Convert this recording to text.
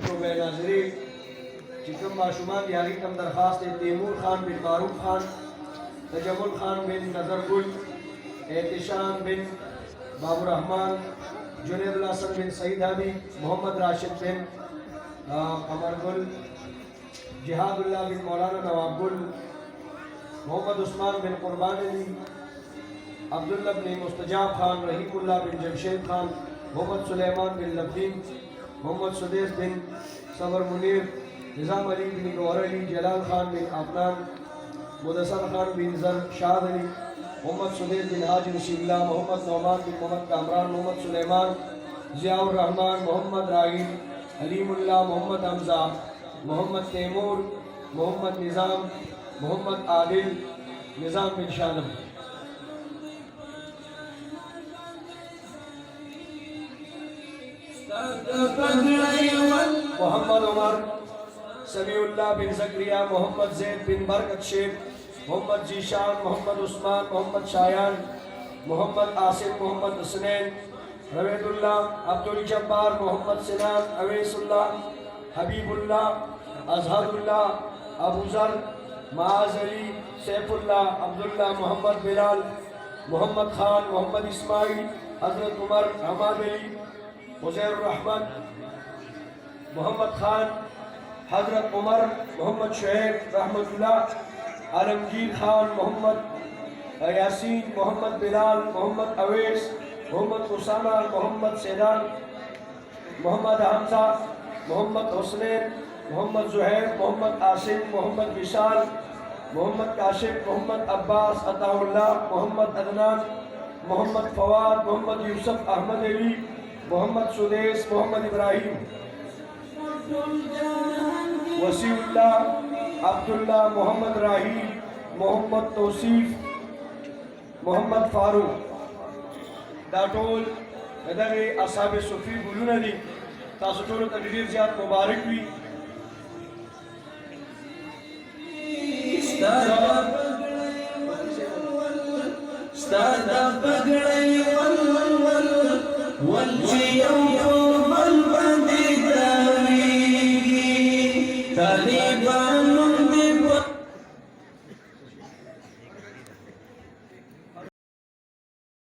شعبہ ناظرین چکم معشومان دیاری کم درخواست تیمور خان بن معروف خان، تجمل خان بن نظر گل، احتشام بن باب الرحمن، جنید الحسن بن سعید حمید، محمد راشد بن قمر گل، جہاد اللہ بن مولانا نواب گل، محمد عثمان بن قربان علی، عبداللہ بن مستجاب خان، رحیم اللہ بن جمشید خان، محمد سلیمان بن لبدین، محمد سدیس بن صبر منیر، نظام علی بن گوہر علی، جلال خان بن عدنان، مدثر خان بن زر شاد علی، محمد سدیس بن حاج نصیب اللہ، محمد نعمان بن محمد کامران، محمد سلیمان، ضیاء الرحمن، محمد راغب، حلیم اللہ، محمد حمزہ، محمد تیمور، محمد نظام، محمد عادل، نظام بن شانم۔ محمد عمر، سمیع اللہ بن زکریہ، محمد زید بن برکت شیخ، محمد ذیشان، محمد عثمان، محمد شایان، محمد آصف، محمد حسنین، روید اللہ، عبد الجبار، محمد سنان، اویس اللہ، حبیب اللہ، اظہر اللہ، ابو ذر، معاذ علی، سیف اللہ، عبداللہ، محمد بلال، محمد خان، محمد اسماعیل، حضرت عمر، حماد علی، حزیر الرحمن، محمد خان، حضرت عمر، محمد شعیب، رحمت اللہ، عالمگیر خان، محمد یاسین، محمد بلال، محمد اویس، محمد اسامہ، محمد سیدان، محمد حمزہ، محمد حسنین، محمد زہیر، محمد آصف، محمد وصال، محمد کاشف، محمد عباس، عطا اللہ، محمد عدنان، محمد فواد، محمد یوسف احمد علی، محمد سدیس، محمد ابراہیم، وسیع اللہ، عبداللہ، محمد راہی، محمد توصیف، محمد فاروق، دا ټول دغه اصحاب صفی ګلونه دي. تاسو ټولو ته ډېر زیات مبارک وي. ستا د پګړۍ ول ول ول ول چې یو